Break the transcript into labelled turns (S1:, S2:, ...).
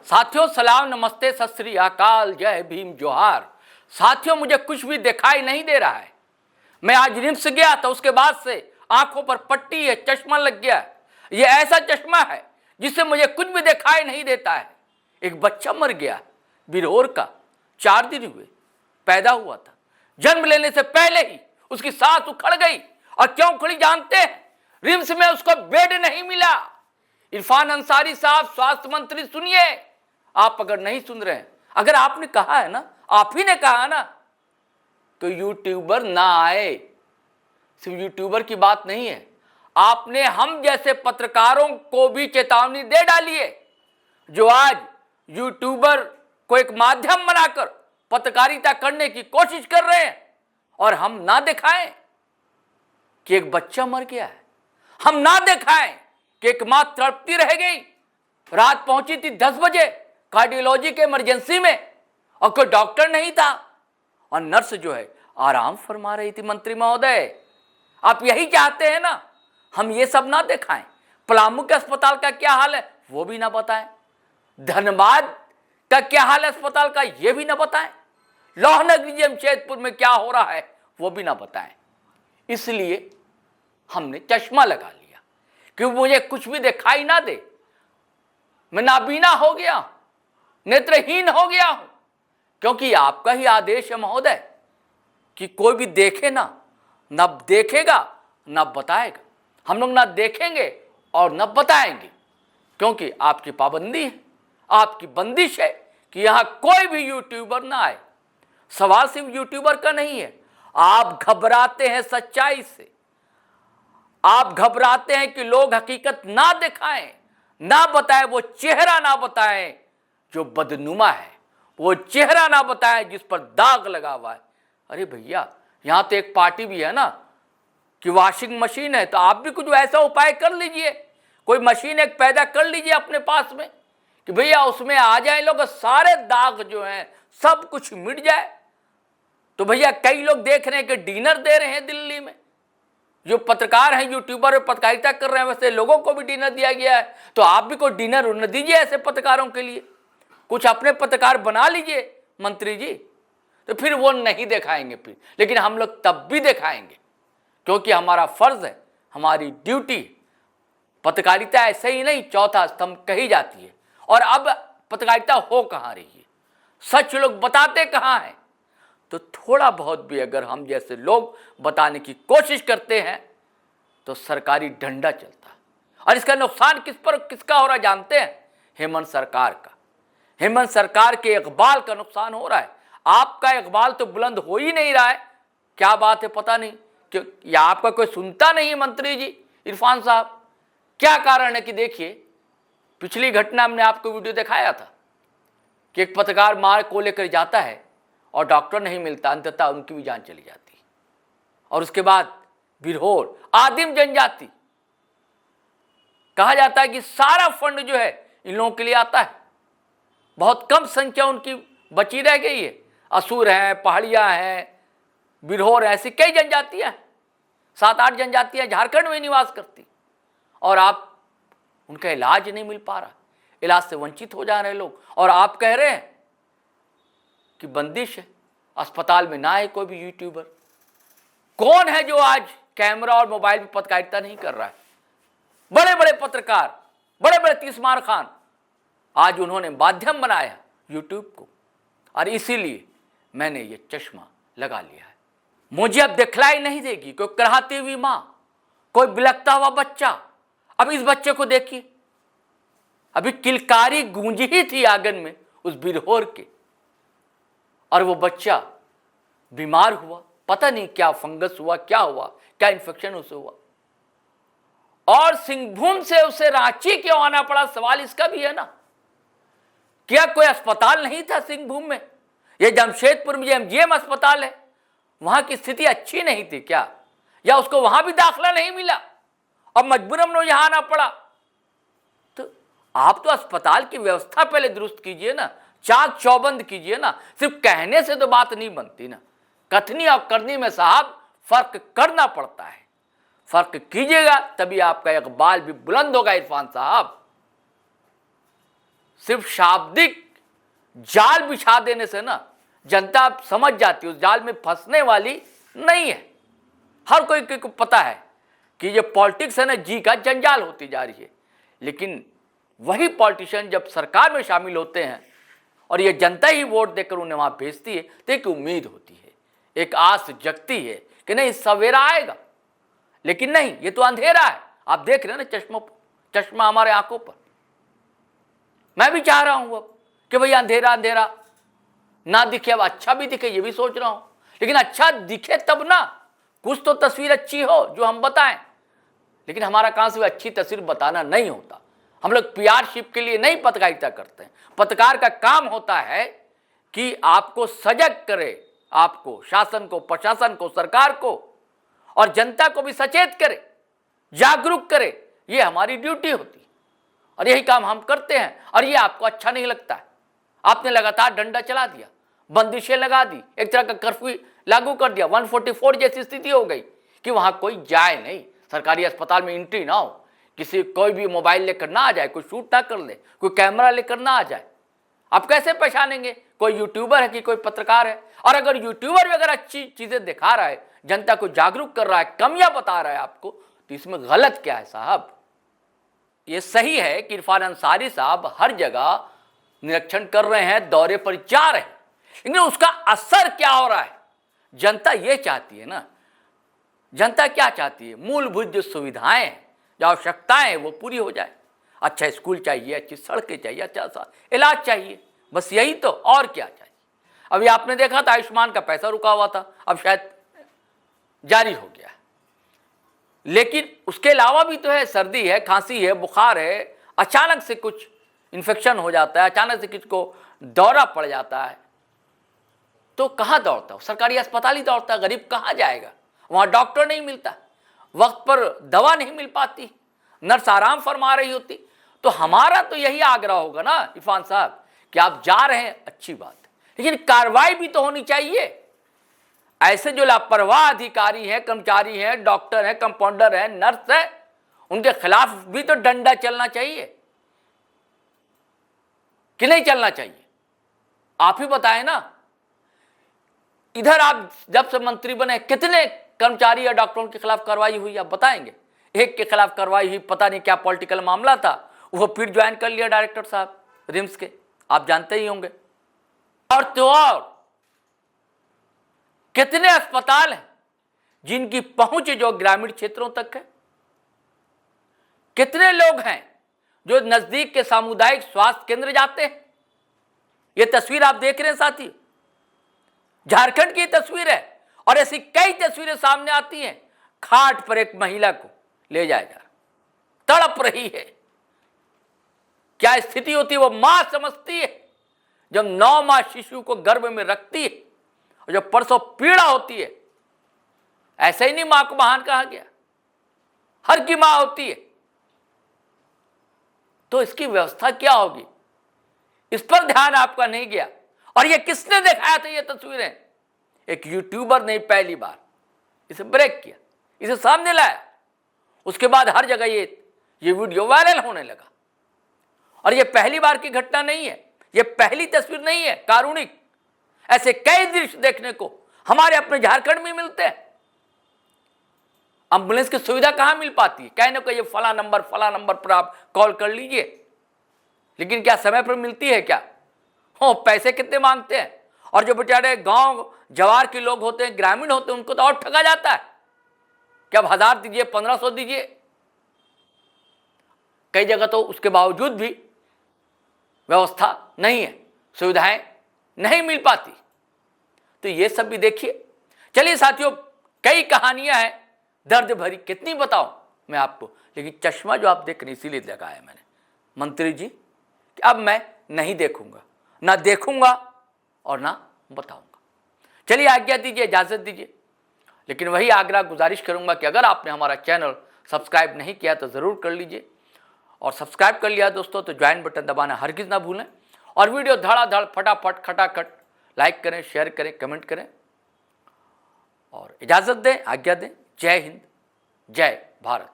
S1: साथियों सलाम, नमस्ते, सत श्री अकाल, जय भीम, जोहार। साथियों मुझे कुछ भी दिखाई नहीं दे रहा है। मैं आज रिम्स गया था, उसके बाद से आंखों पर पट्टी है, चश्मा लग गया है। ये ऐसा चश्मा है जिससे मुझे कुछ भी दिखाई नहीं देता है। एक बच्चा मर गया बिरहोर का, 4 दिन हुए पैदा हुआ था। जन्म लेने से पहले ही उसकी सांस उखड़ गई। और क्यों उखड़ी जानते हैं? रिम्स में उसको बेड नहीं मिला। इरफान अंसारी साहब स्वास्थ्य मंत्री, सुनिए। आप अगर नहीं सुन रहे हैं, अगर आपने कहा है ना, आप ही ने कहा ना, तो यूट्यूबर ना आए। सिर्फ यूट्यूबर की बात नहीं है, आपने हम जैसे पत्रकारों को भी चेतावनी दे डाली है, जो आज यूट्यूबर को एक माध्यम बनाकर पत्रकारिता करने की कोशिश कर रहे हैं। और हम ना दिखाएं कि एक बच्चा मर गया है, हम ना दिखाएं कि एक मां तड़पती रह गई। रात पहुंची थी 10 बजे कार्डियोलॉजी के इमरजेंसी में, और कोई डॉक्टर नहीं था, और नर्स जो है आराम फरमा रही थी। मंत्री महोदय, आप यही चाहते हैं ना, हम ये सब ना दिखाएं? पलामू के अस्पताल का क्या हाल है वो भी ना बताएं, धनबाद का क्या हाल है अस्पताल का ये भी ना बताएं, लोहनगरी जमशेदपुर में क्या हो रहा है वो भी ना बताएं। इसलिए हमने चश्मा लगा लिया कि मुझे कुछ भी दिखाई ना दे। मैं नाबीना हो गया, नेत्रहीन हो गया हूं, क्योंकि आपका ही आदेश है महोदय कि कोई भी देखे ना देखेगा ना बताएगा। हम लोग ना देखेंगे और ना बताएंगे, क्योंकि आपकी पाबंदी है, आपकी बंदिश है कि यहां कोई भी यूट्यूबर ना आए। सवाल सिर्फ यूट्यूबर का नहीं है, आप घबराते हैं सच्चाई से, आप घबराते हैं कि लोग हकीकत ना दिखाएं, ना बताएं, वो चेहरा ना बताएं जो बदनुमा है, वो चेहरा ना बताएं जिस पर दाग लगा हुआ है। अरे भैया, यहां तो एक पार्टी भी है ना कि वॉशिंग मशीन है, तो आप भी कुछ वैसा उपाय कर लीजिए, कोई मशीन एक पैदा कर लीजिए अपने पास में कि भैया उसमें आ जाए लोग, सारे दाग जो हैं सब कुछ मिट जाए। तो भैया कई लोग देख रहे हैं कि डिनर दे रहे हैं दिल्ली में, जो पत्रकार हैं, यूट्यूबर और पत्रकारिता कर रहे हैं, वैसे लोगों को भी डिनर दिया गया है। तो आप भी कोई डिनर न दीजिए ऐसे पत्रकारों के लिए, कुछ अपने पत्रकार बना लीजिए मंत्री जी। तो फिर वो नहीं दिखाएंगे फिर, लेकिन हम लोग तब भी दिखाएंगे, क्योंकि हमारा फर्ज है, हमारी ड्यूटी। पत्रकारिता ऐसे ही नहीं चौथा स्तंभ कही जाती है। और अब पत्रकारिता हो कहाँ रही है, सच लोग बताते कहाँ हैं? तो थोड़ा बहुत भी अगर हम जैसे लोग बताने की कोशिश करते हैं तो सरकारी डंडा चलता है। और इसका नुकसान किसका हो रहा है जानते हैं? हेमंत सरकार का। हेमंत सरकार के इकबाल का नुकसान हो रहा है। आपका इकबाल तो बुलंद हो ही नहीं रहा है, क्या बात है पता नहीं, क्यों या आपका कोई सुनता नहीं है मंत्री जी इरफान साहब? क्या कारण है? कि देखिए, पिछली घटना हमने आपको वीडियो दिखाया था कि एक पत्रकार मां को लेकर जाता है और डॉक्टर नहीं मिलता, अंततः उनकी भी जान चली जाती। और उसके बाद बिरहोर आदिम जनजाति, कहा जाता है कि सारा फंड जो है इन लोगों के लिए आता है, बहुत कम संख्या उनकी बची रह गई है। असुर हैं, पहाड़िया हैं, बिरहोर, ऐसी कई जनजातियां, 7-8 जनजातियां झारखंड में निवास करती, और आप उनका इलाज नहीं मिल पा रहा, इलाज से वंचित हो जा रहे लोग। और आप कह रहे हैं कि बंदिश है, अस्पताल में ना है कोई भी यूट्यूबर। कौन है जो आज कैमरा और मोबाइल में पत्रकारिता नहीं कर रहा है? बड़े बड़े पत्रकार, बड़े बड़े तीसमार खान, आज उन्होंने माध्यम बनाया यूट्यूब को, और इसीलिए मैंने ये चश्मा लगा लिया है। मुझे अब दिखलाई नहीं देगी कोई कराहती हुई मां, कोई बिलखता हुआ बच्चा। अब इस बच्चे को देखिए, अभी किलकारी गूंजी ही थी आंगन में उस बिरहोर के, और वो बच्चा बीमार हुआ, पता नहीं क्या फंगस हुआ, क्या हुआ, क्या इन्फेक्शन उसे हुआ, और सिंहभूम से उसे रांची क्यों आना पड़ा? सवाल इसका भी है ना, क्या कोई अस्पताल नहीं था सिंहभूम में? ये जमशेदपुर में एमजीएम अस्पताल है, वहां की स्थिति अच्छी नहीं थी क्या, या उसको वहां भी दाखिला नहीं मिला और मजबूरन वो यहां आना पड़ा? तो आप तो अस्पताल की व्यवस्था पहले दुरुस्त कीजिए ना, चाक चौबंद कीजिए ना। सिर्फ कहने से तो बात नहीं बनती ना, कथनी और करनी में साहब फर्क करना पड़ता है। फर्क कीजिएगा तभी आपका इकबाल भी बुलंद होगा इरफान साहब।
S2: सिर्फ शाब्दिक जाल बिछा देने से ना जनता समझ जाती है, उस जाल में फंसने वाली नहीं है। हर कोई को पता है कि ये पॉलिटिक्स है ना, जी का जंजाल होती जा रही है। लेकिन वही पॉलिटिशियन जब सरकार में शामिल होते हैं और ये जनता ही वोट देकर उन्हें वहां भेजती है, तो एक उम्मीद होती है, एक आस जगती है कि नहीं सवेरा आएगा। लेकिन नहीं, ये तो अंधेरा है। आप देख रहे हैं ना चश्मा हमारे आंखों पर। मैं भी चाह रहा हूं अब कि भैया अंधेरा अंधेरा ना दिखे, अब अच्छा भी दिखे, ये भी सोच रहा हूं। लेकिन अच्छा दिखे तब ना, कुछ तो तस्वीर अच्छी हो जो हम बताएं। लेकिन हमारा काम से अच्छी तस्वीर बताना नहीं होता। हम लोग पीआरशिप के लिए नहीं पत्रकारिता करते हैं। पत्रकार का काम होता है कि आपको सजग करे, आपको शासन को, प्रशासन को, सरकार को और जनता को भी सचेत करे, जागरूक करे। ये हमारी ड्यूटी होती है और यही काम हम करते हैं। और ये आपको अच्छा नहीं लगता है, आपने लगातार डंडा चला दिया, बंदिशें लगा दी, एक तरह का कर्फ्यू लागू कर दिया, 144 जैसी स्थिति हो गई कि वहां कोई जाए नहीं, सरकारी अस्पताल में एंट्री ना हो, किसी कोई भी मोबाइल लेकर ना आ जाए, कोई शूट ना कर ले, कोई कैमरा लेकर ना आ जाए। आप कैसे पहचानेंगे कोई यूट्यूबर है कि कोई पत्रकार है? और अगर यूट्यूबर भी अगर अच्छी चीजें दिखा रहा है, जनता को जागरूक कर रहा है, कमियां बता रहा है आपको, तो इसमें गलत क्या है साहब? ये सही है कि इरफान अंसारी साहब हर जगह निरीक्षण कर रहे हैं, दौरे पर जा रहे हैं, लेकिन उसका असर क्या हो रहा है? जनता ये चाहती है ना, जनता क्या चाहती है? मूलभूत जो सुविधाएं हैं, जो आवश्यकताएं हैं, वो पूरी हो जाए। अच्छा स्कूल चाहिए, अच्छी सड़कें चाहिए, अच्छा सा इलाज चाहिए, बस यही तो, और क्या चाहिए? अभी आपने देखा था आयुष्मान का पैसा रुका हुआ था, अब शायद जारी हो गया। लेकिन उसके अलावा भी तो है, सर्दी है, खांसी है, बुखार है, अचानक से कुछ इन्फेक्शन हो जाता है, अचानक से किसी को दौरा पड़ जाता है, तो कहाँ दौड़ता हो? सरकारी अस्पताल ही दौड़ता है। गरीब कहाँ जाएगा? वहां डॉक्टर नहीं मिलता, वक्त पर दवा नहीं मिल पाती, नर्स आराम फरमा रही होती। तो हमारा तो यही आग्रह होगा ना इरफान साहब कि आप जा रहे हैं, अच्छी बात है, लेकिन कार्रवाई भी तो होनी चाहिए। ऐसे जो लापरवाह अधिकारी हैं, कर्मचारी हैं, डॉक्टर हैं, कंपाउंडर हैं, नर्स हैं, उनके खिलाफ भी तो डंडा चलना चाहिए कि नहीं चलना चाहिए? आप ही बताएं ना। इधर आप जब से मंत्री बने कितने कर्मचारी या डॉक्टरों के खिलाफ कार्रवाई हुई, आप बताएंगे? एक के खिलाफ कार्रवाई हुई, पता नहीं क्या पॉलिटिकल मामला था, वो फिर ज्वाइन कर लिया डायरेक्टर साहब रिम्स के, आप जानते ही होंगे। और तो और कितने अस्पताल हैं जिनकी पहुंच जो ग्रामीण क्षेत्रों तक है? कितने लोग हैं जो नजदीक के सामुदायिक स्वास्थ्य केंद्र जाते हैं? ये तस्वीर आप देख रहे हैं साथी, झारखंड की तस्वीर है। और ऐसी कई तस्वीरें सामने आती हैं, खाट पर एक महिला को ले जाया जा रहा, तड़प रही है। क्या स्थिति होती है वो मां समझती है जब 9 माह शिशु को गर्भ में रखती है, और जब परसों पीड़ा होती है। ऐसे ही नहीं मां को महान कहा गया, हर की मां होती है। तो इसकी व्यवस्था क्या होगी, इस पर ध्यान आपका नहीं गया। और ये किसने दिखाया था ये तस्वीरें? एक यूट्यूबर ने पहली बार इसे ब्रेक किया, इसे सामने लाया। उसके बाद हर जगह ये वीडियो वायरल होने लगा। और ये पहली बार की घटना नहीं है, ये पहली तस्वीर नहीं है कारुणिक। ऐसे कई दृश्य देखने को हमारे अपने झारखंड में मिलते हैं। एम्बुलेंस की सुविधा कहां मिल पाती है? कहने को ये फला नंबर पर आप कॉल कर लीजिए, लेकिन क्या समय पर मिलती है क्या? हो, पैसे कितने मांगते हैं। और जो बेचारे गांव जवार के लोग होते हैं, ग्रामीण होते हैं, उनको तो और ठगा जाता है कि अब 1000 दीजिए, 1500 दीजिए। कई जगह तो उसके बावजूद भी व्यवस्था नहीं है, सुविधाएं नहीं मिल पाती। तो ये सब भी देखिए। चलिए साथियों, कई कहानियां हैं दर्द भरी, कितनी बताऊं मैं आपको। लेकिन चश्मा जो आप देख रहे हैं इसीलिए लगाया मैंने मंत्री जी कि अब मैं नहीं देखूंगा, ना देखूंगा और ना बताऊंगा। चलिए आज्ञा दीजिए, इजाजत दीजिए। लेकिन वही आग्रह गुजारिश करूंगा कि अगर आपने हमारा चैनल सब्सक्राइब नहीं किया तो ज़रूर कर लीजिए, और सब्सक्राइब कर लिया दोस्तों तो ज्वाइन बटन दबाना हरगिज़ ना भूलें। और वीडियो धड़ाधड़ फटाफट खटाखट लाइक करें, शेयर करें, कमेंट करें और इजाज़त दें, आज्ञा दें। जय हिंद, जय भारत।